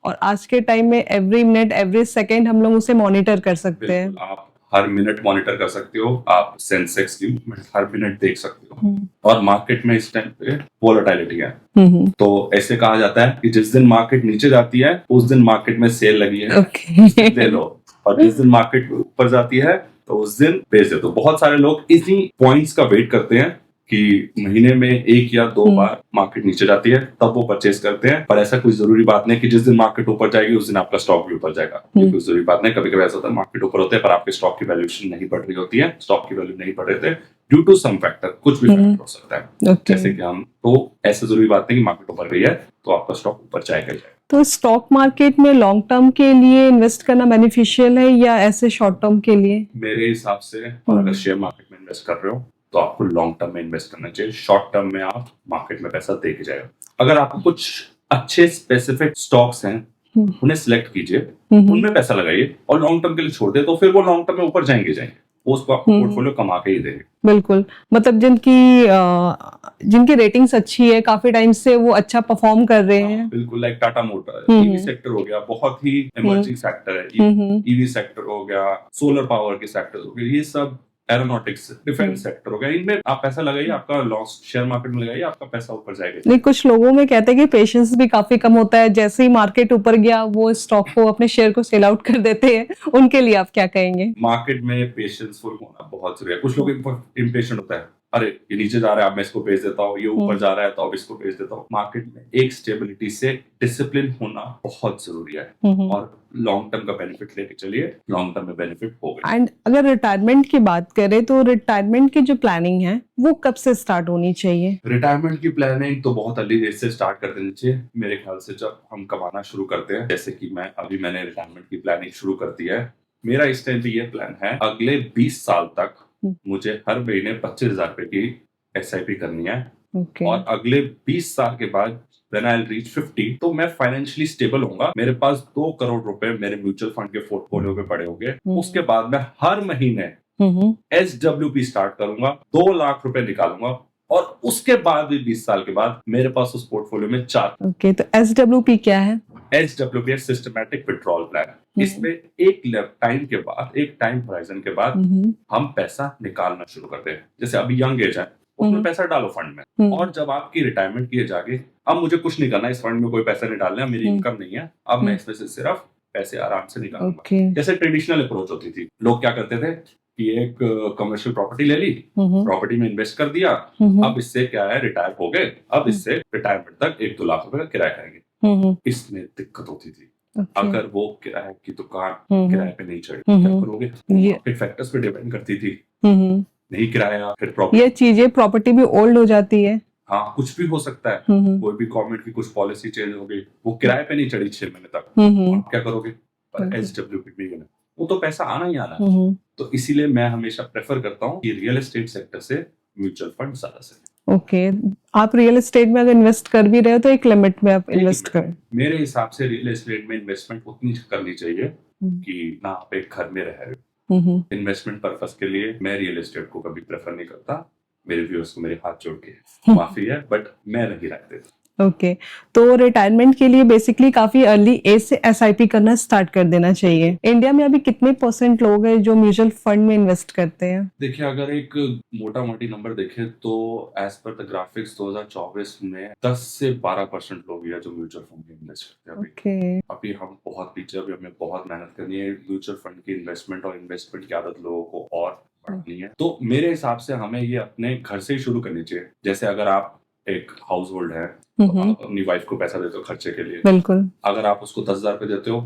और आज के टाइम में एवरी मिनट एवरी सेकंड हम लोग उसे मॉनिटर कर सकते हैं। आप हर मिनट मॉनिटर कर सकते हो, आप सेंसेक्स की मूवमेंट हर मिनट देख सकते हो, और मार्केट में इस टाइम पे वोलेटिलिटी है। तो ऐसे कहा जाता है कि जिस दिन मार्केट नीचे जाती है उस दिन मार्केट में सेल लगी है, ले लो, और जिस दिन मार्केट ऊपर जाती है तो उस दिन बेच दे दो। बहुत सारे लोग इसी पॉइंट्स का वेट करते हैं कि महीने में 1 या 2 बार मार्केट नीचे जाती है तब वो परचेज करते हैं, पर ऐसा कोई जरूरी बात नहीं कि जिस दिन मार्केट ऊपर जाएगी उस दिन आपका स्टॉक भी ऊपर जाएगा। ये कोई जरूरी बात नहीं। कभी कभी ऐसा होता है मार्केट ऊपर होते हैं पर आपके स्टॉक की वैल्यूएशन नहीं बढ़ रही होती है, स्टॉक की वैल्यू नहीं बढ़ रहे थे ड्यू टू सम फैक्टर, कुछ भी फैक्टर हो सकता है। जैसे कि हम, तो ऐसा जरूरी बात नहीं कि मार्केट ऊपर गई है तो आपका स्टॉक ऊपर जाएगा। तो स्टॉक मार्केट में लॉन्ग टर्म के लिए इन्वेस्ट करना बेनिफिशियल है या ऐसे शॉर्ट टर्म के लिए? मेरे हिसाब से अगर शेयर मार्केट में इन्वेस्ट कर रहे हो तो आपको लॉन्ग टर्म में इन्वेस्ट करना चाहिए। शॉर्ट टर्म में आप मार्केट में पैसा दे के जाएगा। अगर आपको कुछ अच्छे स्पेसिफिक स्टॉक्स हैं उन्हें सिलेक्ट कीजिए, उनमें पैसा लगाइए, और लॉन्ग टर्म के लिए छोड़ दे तो फिर वो लॉन्ग टर्म में ऊपर जाएंगे, वो उसको आपको पोर्टफोलियो कमा के ही देंगे। बिल्कुल, मतलब जिनकी रेटिंग्स अच्छी है, काफी टाइम से वो अच्छा परफॉर्म कर रहे हैं। बिल्कुल, like Tata motor, EV sector हो गया, बहुत ही इमर्जिंग सेक्टर है। ईवी सेक्टर हो गया, सोलर पावर के सेक्टर हो गए, ये सब एरोनॉटिक्स, डिफेंस सेक्टर हो गया, इनमें आप पैसा लगाइए, आपका लॉस शेयर मार्केट में लगाइए, आपका पैसा ऊपर जाएगा। नहीं, कुछ लोगों में कहते हैं कि पेशेंस भी काफी कम होता है, जैसे ही मार्केट ऊपर गया वो स्टॉक को, अपने शेयर को सेल आउट कर देते हैं, उनके लिए आप क्या कहेंगे? मार्केट में पेशेंसफुल होना बहुत जरूरी है। कुछ लोग इम्पेशेंट होता है, अरे ये नीचे जा रहा है अब मैं इसको बेच देता हूँ, ये ऊपर जा रहा है तो अब इसको बेच देता हूँ। मार्केट में एक स्टेबिलिटी से डिसिप्लिन होना बहुत जरूरी है, और लॉन्ग टर्म का बेनिफिट लेके चलिए, लॉन्ग टर्म में बेनिफिट होगा। एंड अगर रिटायरमेंट की बात करें तो रिटायरमेंट की जो प्लानिंग है वो कब से स्टार्ट होनी चाहिए? रिटायरमेंट की प्लानिंग तो बहुत अर्ली एज से स्टार्ट कर देनी चाहिए मेरे ख्याल से। जब हम कमाना शुरू करते हैं, जैसे कि मैंने रिटायरमेंट की प्लानिंग शुरू कर दी है। मेरा इस टाइम पे ये प्लान है, अगले 20 साल तक मुझे हर महीने 25,000 रुपए की SIP करनी है। और अगले 20 साल के बाद when I'll reach 50 तो मैं फाइनेंशियली स्टेबल होऊंगा, मेरे पास 2 करोड़ रुपए मेरे म्यूचुअल फंड के पोर्टफोलियो पे पड़े होंगे। उसके बाद मैं हर महीने SWP स्टार्ट करूंगा, 2 लाख रुपए निकालूंगा, और उसके बाद भी 20 साल के बाद मेरे पास उस पोर्टफोलियो में 4। ओके, तो SWP क्या है? SWP है सिस्टमैटिक विड्रॉल प्लान। इसमें एक टाइम के बाद, एक टाइम होराइजन के बाद हम पैसा निकालना शुरू करते हैं। जैसे अभी यंग एज है, उसमें पैसा डालो फंड में, और जब आपकी रिटायरमेंट की एज आ गई, अब मुझे कुछ नहीं करना, इस फंड में कोई पैसा नहीं डालना, मेरी इनकम नहीं है, अब मैं इसमें से सिर्फ पैसे आराम से निकालूंगा। जैसे ट्रेडिशनल अप्रोच होती थी, लोग क्या करते थे कि एक कमर्शियल प्रॉपर्टी ले ली, प्रॉपर्टी में इन्वेस्ट कर दिया, अब इससे क्या है, रिटायर हो गए, अब इससे रिटायरमेंट तक 1-2 लाख रुपए का किराया खाएंगे। इसमें दिक्कत होती थी। अगर वो किराए की दुकान किराए पे नहीं चढ़ी, क्या करोगे? मार्केट फैक्टर्स पे डिपेंड करती थी, नहीं किराया, फिर प्रॉपर्टी, ये चीजें, प्रॉपर्टी भी ओल्ड हो जाती है। हाँ, कुछ भी हो सकता है, कोई भी गवर्नमेंट की कुछ पॉलिसी चेंज हो गई, वो किराए पे नहीं चढ़ी 6 महीने तक, क्या करोगे? पर SWP में वो तो पैसा आना ही आना है। तो इसीलिए मैं हमेशा प्रेफर करता हूँ कि रियल एस्टेट सेक्टर से म्यूचुअल फंड ज्यादा से। ओके, आप रियल एस्टेट में अगर इन्वेस्ट कर भी रहे हो तो एक लिमिट में आप इन्वेस्ट करें। मेरे हिसाब से रियल एस्टेट में इन्वेस्टमेंट उतनी करनी चाहिए कि ना आप एक घर में रह रहे हो। इन्वेस्टमेंट पर्पस के लिए मैं रियल एस्टेट को कभी प्रेफर नहीं करता। मेरे व्यूअर्स को मेरे हाथ जोड़ के माफी है, बट मैं नहीं रख देता। ओके, तो रिटायरमेंट के लिए बेसिकली काफी अर्ली एज से एसआईपी करना स्टार्ट कर देना चाहिए। इंडिया में अभी कितने % लोग हैं जो म्यूचुअल फंड में इन्वेस्ट करते हैं? देखिए, अगर एक मोटा मोटी नंबर देखें तो एज पर द ग्राफिक्स 2024 में 10 से 12% लोग हैं जो म्यूचुअल फंड में इन्वेस्ट करते हैं। ओके, अभी हम बहुत पीछे, अभी हमें बहुत मेहनत करनी है म्यूचुअल फंड की इन्वेस्टमेंट और इन्वेस्टमेंट की आदत लोगों को और बढ़ानी है। तो मेरे हिसाब से हमें ये अपने घर से ही शुरू करनी चाहिए। जैसे अगर आप एक हाउस होल्ड है तो आप अपनी वाइफ को पैसा देते हो खर्चे के लिए, बिल्कुल। अगर आप उसको 10,000 रुपए देते हो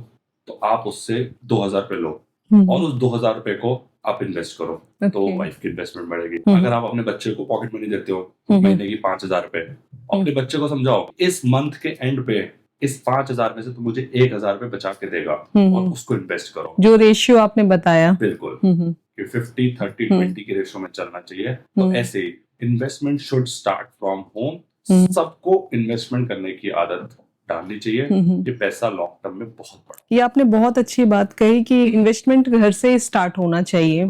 तो आप उससे 2,000 रुपए लो और उस 2,000 रुपए को आप इन्वेस्ट करो तो वाइफ की इन्वेस्टमेंट बढ़ेगी। अगर आप अपने बच्चे को पॉकेट मनी देते हो महीने की 5,000 रुपए, अपने बच्चे को समझाओ इस मंथ के एंड पे इस 5,000 में से तो मुझे 1,000 रुपए बचा के देगा और उसको इन्वेस्ट करो। जो रेशियो आपने बताया, बिल्कुल कि 50-30-20 के रेशियो में चलना चाहिए। तो ऐसे investment should start from home. सबको इन्वेस्टमेंट करने की आदत डालनी चाहिए। ये पैसा लॉन्ग टर्म में बहुत बड़ा। ये आपने बहुत अच्छी बात कही कि इन्वेस्टमेंट घर से स्टार्ट होना चाहिए,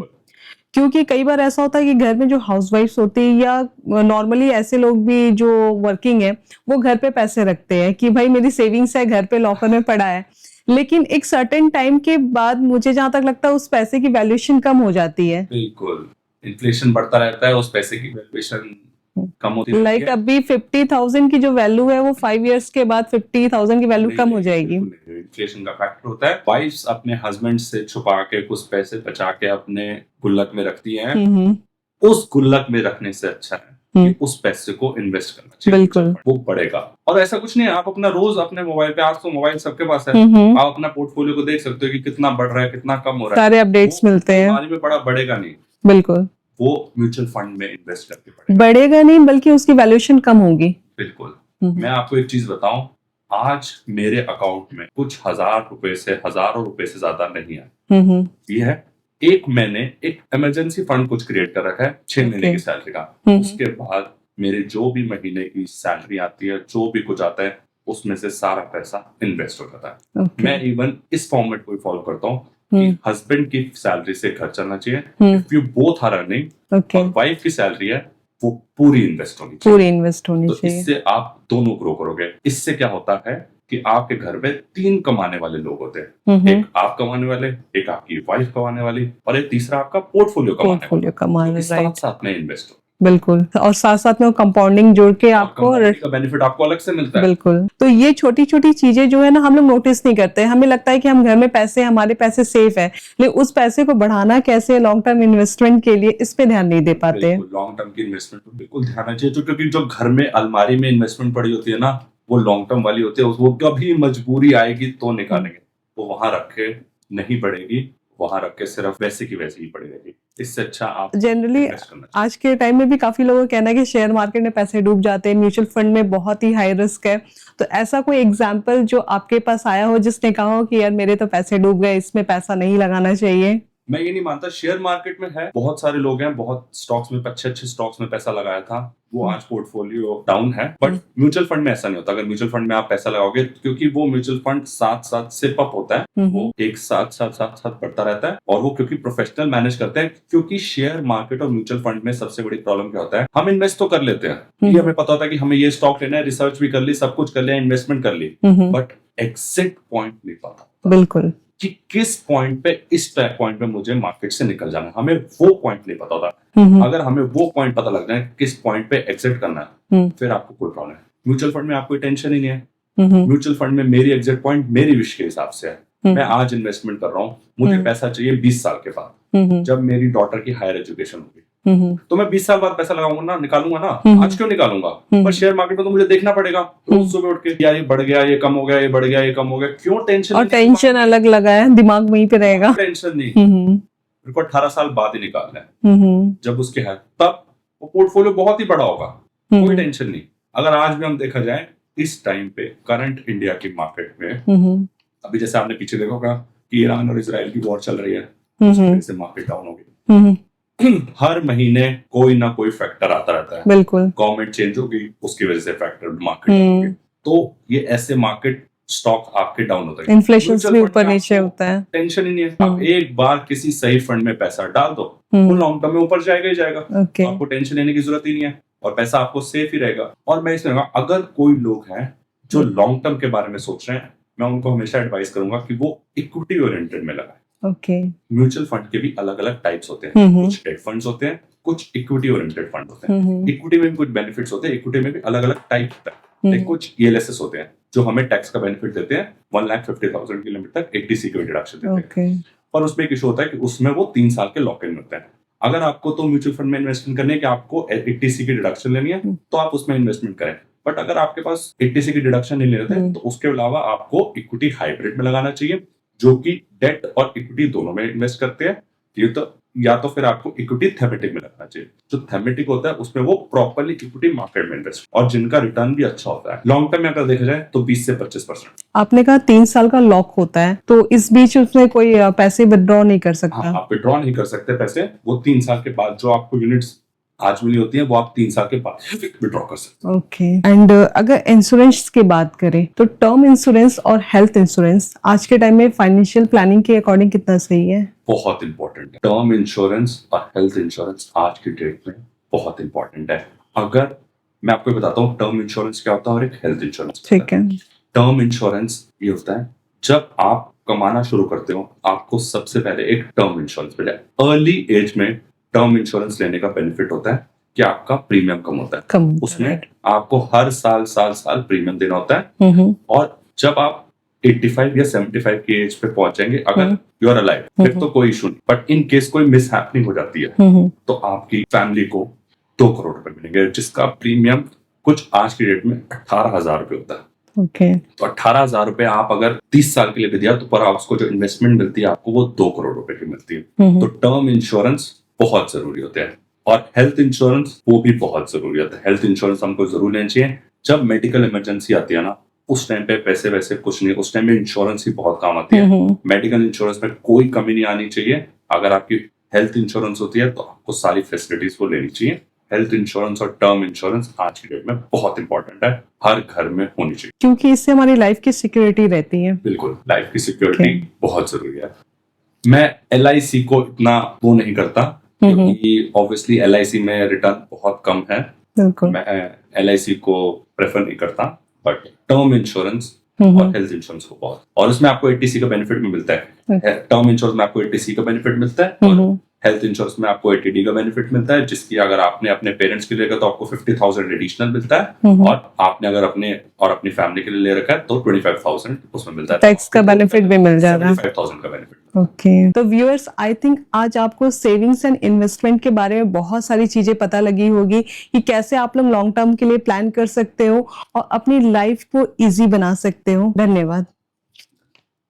क्योंकि कई बार ऐसा होता है कि घर में जो हाउसवाइफ्स होती है या नॉर्मली ऐसे लोग भी जो वर्किंग है वो घर पे पैसे रखते हैं कि भाई मेरी सेविंग्स है घर पे लॉकर में पड़ा है, लेकिन एक सर्टेन टाइम के बाद मुझे जहां तक लगता है उस पैसे की वैल्यूएशन कम हो जाती है। बिल्कुल, इन्फ्लेशन बढ़ता रहता है, उस पैसे की वैल्यूएशन कम होती है। लाइक अभी 50,000 की जो वैल्यू है वो 5 इयर्स के बाद 50,000 की वैल्यू कम हो जाएगी। इन्फ्लेशन का फैक्टर होता है। वाइफ्स अपने हस्बैंड से छुपा के कुछ पैसे बचा के अपने गुल्लक में रखती हैं। उस गुल्लक में रखने से अच्छा है कि उस पैसे को इन्वेस्ट करना चाहिए। बिल्कुल, वो बढ़ेगा। और ऐसा कुछ नहीं है, आप अपना रोज अपने मोबाइल पे, आज तो मोबाइल सबके पास है, आप अपना पोर्टफोलियो को देख सकते हो कि कितना बढ़ रहा है कितना कम हो रहा है। सारे अपडेट्स मिलते हैं। हमारे में बड़ा बढ़ेगा नहीं, बिल्कुल, वो म्यूचुअल फंड में इन्वेस्ट करके बढ़ेगा नहीं बल्कि उसकी वैल्यूएशन कम होगी। बिल्कुल। मैं आपको एक चीज बताऊं, आज मेरे अकाउंट में कुछ हजारों रुपए से ज्यादा नहीं है। ये है, एक मैंने एक इमरजेंसी फंड कुछ क्रिएट कर रखा है 6 महीने की सैलरी का। उसके बाद मेरे जो भी महीने की सैलरी आती है, जो भी कुछ आता है, उसमें से सारा पैसा इन्वेस्ट हो जाता है। मैं इवन इस फॉर्मेट को फॉलो करता हूँ कि हस्बैंड की सैलरी से घर चलना चाहिए। If you both are earning और वाइफ की सैलरी है वो पूरी इन्वेस्ट होनी चाहिए। तो इससे आप दोनों ग्रो करोगे। इससे क्या होता है कि आपके घर में 3 कमाने वाले लोग होते हैं। एक आप कमाने वाले, एक आपकी वाइफ कमाने वाली और एक तीसरा आपका पोर्टफोलियो कमाने वाला। साथ साथ में इन्वेस्ट हो। बिल्कुल, और साथ साथ में कंपाउंडिंग जोड़ के आपको का बेनिफिट आपको अलग से मिलता है। बिल्कुल। तो ये छोटी छोटी चीजें जो है ना हम लोग नोटिस नहीं करते। हमें लगता है कि हम घर में पैसे, हमारे पैसे सेफ है, लेकिन उस पैसे को बढ़ाना कैसे लॉन्ग टर्म इन्वेस्टमेंट के लिए, इस पे ध्यान नहीं दे पाते। लॉन्ग टर्म की इन्वेस्टमेंट पर बिल्कुल ध्यान चाहिए, क्योंकि जो घर में अलमारी में इन्वेस्टमेंट पड़ी होती है ना, वो लॉन्ग टर्म वाली होती है। वो कभी मजबूरी आएगी तो निकालेंगे, वो वहां रखे नहीं पड़ेगी, वहां रख के सिर्फ वैसे की वैसे ही पड़ी रहेगी। इससे अच्छा आप जनरली आज के टाइम में भी काफी लोगों का कहना है कि शेयर मार्केट में पैसे डूब जाते हैं, म्यूचुअल फंड में बहुत ही हाई रिस्क है। तो ऐसा कोई एग्जांपल जो आपके पास आया हो जिसने कहा हो कि यार मेरे तो पैसे डूब गए, इसमें पैसा नहीं लगाना चाहिए? मैं ये नहीं मानता। शेयर मार्केट में है, बहुत सारे लोग हैं, बहुत स्टॉक्स में, अच्छे स्टॉक्स में पैसा लगाया था, वो आज पोर्टफोलियो डाउन है। बट म्यूचुअल फंड में ऐसा नहीं होता। अगर म्यूचुअल फंड में आप पैसा लगाओगे, क्योंकि वो म्यूचुअल फंड साथ साथ सिप अप होता है, वो एक साथ बढ़ता रहता है। और वो क्योंकि प्रोफेशनल मैनेज करते हैं, क्योंकि शेयर मार्केट और म्यूचुअल फंड में सबसे बड़ी प्रॉब्लम क्या होता है, हम इन्वेस्ट तो कर लेते हैं, ये हमें पता होता है कि हमें ये स्टॉक लेना है, रिसर्च भी कर ली, सब कुछ कर लिया, इन्वेस्टमेंट कर ली, बट एग्जिट पॉइंट नहीं पता। बिल्कुल, कि किस पॉइंट पे, इस पॉइंट पे मुझे मार्केट से निकल जाना है, हमें वो पॉइंट नहीं पता होता। अगर हमें वो पॉइंट पता लग जाए किस पॉइंट पे एग्जिट करना है, फिर आपको कोई प्रॉब्लम है। म्यूचुअल फंड में आपको टेंशन ही नहीं है। म्यूचुअल फंड में मेरी एग्जिट पॉइंट मेरी विश के हिसाब से है। मैं आज इन्वेस्टमेंट कर रहा हूँ, मुझे पैसा चाहिए 20 साल के बाद, जब मेरी डॉटर की हायर एजुकेशन होगी, तो मैं 20 साल बाद पैसा लगाऊंगा ना, निकालूंगा ना। आज क्यों निकालूंगा? पर शेयर मार्केट में तो मुझे देखना पड़ेगा रोज सुबह उठ के, यार ये बढ़ गया, ये कम हो गया, ये बढ़ गया, ये कम हो गया। क्यों टेंशन? और टेंशन अलग लगा है, दिमाग वहीं पे रहेगा। टेंशन नहीं, मेरे को 18 साल बाद ही निकालना है, जब उसके है तब वो पोर्टफोलियो बहुत ही बड़ा होगा, कोई टेंशन नहीं। अगर आज भी हम देखा जाए इस टाइम पे करंट इंडिया की मार्केट में, अभी जैसे आपने पीछे देखा होगा कि ईरान और इजराइल की वॉर चल रही है, उसकी वजह से मार्केट डाउन हो गई। हम्म, हर महीने कोई ना कोई फैक्टर आता रहता है, बिल्कुल। गवर्नमेंट चेंज होगी उसकी वजह से फैक्टर मार्केट डाउन होगी। तो ये ऐसे मार्केट स्टॉक आपके डाउन होता है, इन्फ्लेशन म्यूचुअल भी फंड ऊपर में नीचे आपको होता है। टेंशन ही नहीं है। आप एक बार किसी सही फंड में पैसा डाल दो, हम्म। वो लॉन्ग टर्म में ऊपर जाएगा ही जाएगा, ओके। आपको टेंशन लेने की जरूरत ही नहीं है और पैसा आपको सेफ ही रहेगा। और मैं इसमें अगर कोई लोग हैं जो लॉन्ग टर्म के बारे में सोच रहे हैं, मैं उनको हमेशा एडवाइस करूंगा कि वो इक्विटी ओरिएंटेड में लगाए। ओके। म्यूचुअल फंड के भी अलग अलग टाइप्स होते हैं, कुछ डेट फंड्स होते हैं, कुछ इक्विटी ओरिएंटेड फंड होते हैं। इक्विटी में भी कुछ बेनिफिट्स होते हैं, इक्विटी में भी अलग अलग टाइप होता है। एक कुछ ELSS होते हैं जो हमें टैक्स का बेनिफिट देते हैं, 1,50,000 की लिमिट तक 80 की डिडक्शन देते हैं। पर उसमें एक इशू होता है कि उसमें वो 3 साल के लॉक इन होते हैं। अगर आपको तो म्यूचुअल फंड में इन्वेस्टमेंट करनी है कि आपको 80 की डिडक्शन लेनी है, तो आप उसमें इन्वेस्टमेंट करें। बट अगर आपके पास 80 की डिडक्शन नहीं लेते, तो उसके अलावा आपको इक्विटी हाइब्रिड में लगाना चाहिए, जो कि डेट और इक्विटी दोनों में इन्वेस्ट करते हैं। ये तो या तो फिर आपको इक्विटी थेमेटिक में लगना चाहिए। जो थेमेटिक होता है उसमें वो प्रॉपर्ली इक्विटी मार्केट में इन्वेस्ट, और जिनका रिटर्न भी अच्छा होता है लॉन्ग टर्म में अगर देखा जाए तो 20 से 25%। आपने कहा 3 साल का लॉक होता है, तो इस बीच उसमें कोई पैसे विड्रॉ नहीं कर सकता? हाँ, आप विड्रॉ नहीं कर सकते पैसे। वो 3 साल के बाद जो आपको यूनिट्स आज मिली होती है, वो आप 3 साल के बाद विड्रॉ कर सकते हैं। ओके। एंड अगर इंश्योरेंस की बात करें तो टर्म इंश्योरेंस और हेल्थ इंश्योरेंस आज के टाइम में फाइनेंशियल प्लानिंग के अकॉर्डिंग कितना सही है? बहुत इंपॉर्टेंट है। टर्म इंश्योरेंस और हेल्थ इंश्योरेंस आज की डेट में बहुत इंपॉर्टेंट है। अगर मैं आपको बताता हूँ टर्म इंश्योरेंस क्या होता है और एक हेल्थ इंश्योरेंस। ठीक है। टर्म इंश्योरेंस ये होता है जब आप कमाना शुरू करते हो, आपको सबसे पहले एक टर्म इंश्योरेंस मिले। अर्ली एज में टर्म इंश्योरेंस लेने का बेनिफिट होता है कि आपका प्रीमियम कम होता है। उसमें आपको हर साल प्रीमियम देना होता है। और जब आप 85 या 75 की एज पे पहुंच जाएंगे, अगर यू आर अलाइव, फिर तो कोई इशू नहीं। बट इन केस कोई मिस हैपनिंग हो जाती है, तो आपकी फैमिली को 2 करोड़ रुपए मिलेंगे, जिसका प्रीमियम कुछ आज की डेट में 18,000 रुपए होता है। ओके। तो 18,000 रुपए आप अगर 30 साल के लिए भी दिया, तो पर आपको जो इन्वेस्टमेंट मिलती है आपको वो 2 करोड़ रुपए की मिलती है। तो टर्म इंश्योरेंस बहुत जरूरी होते हैं। और हेल्थ इंश्योरेंस वो भी बहुत जरूरी होता है। हेल्थ इंश्योरेंस हमको जरूर लेना चाहिए। जब मेडिकल इमरजेंसी आती है ना, उस टाइम पे पैसे वैसे कुछ नहीं, उस टाइम में इंश्योरेंस ही बहुत काम आती है। मेडिकल इंश्योरेंस में कोई कमी नहीं आनी चाहिए। अगर आपकी हेल्थ इंश्योरेंस होती है तो आपको सारी फैसिलिटीज वो लेनी चाहिए। हेल्थ इंश्योरेंस और टर्म इंश्योरेंस आज की डेट में बहुत इंपॉर्टेंट है, हर घर में होनी चाहिए, क्योंकि इससे हमारी लाइफ की सिक्योरिटी रहती है। बिल्कुल, लाइफ की सिक्योरिटी बहुत जरूरी है। मैं LIC को इतना वो नहीं करता, क्योंकि ऑब्वियसली LIC में रिटर्न बहुत कम है। मैं LIC को प्रेफर नहीं करता। बट टर्म इंश्योरेंस और हेल्थ इंश्योरेंस को बहुत, और उसमें आपको 80C का बेनिफिट भी मिलता है। टर्म इंश्योरेंस में आपको 80C का बेनिफिट मिलता है, और हेल्थ इंश्योरेंस में आपको 80D का बेनिफिट मिलता है, जिसकी अगर आपने अपने पेरेंट्स के लिए लेगा तो आपको 50,000 एडिशनल मिलता है, और आपने अगर अपनी फैमिली के लिए ले रखा है तो 25,000 उसमें मिलता है। टैक्स का बेनिफिट भी मिल जाता है। 75,000 का बेनिफिट। ओके। तो व्यूअर्स, आई थिंक आज आपको सेविंग्स एंड इन्वेस्टमेंट के बारे में बहुत सारी चीजें पता लगी होगी कि कैसे आप लोग लॉन्ग टर्म के लिए प्लान कर सकते हो और अपनी लाइफ को इजी बना सकते हो। धन्यवाद।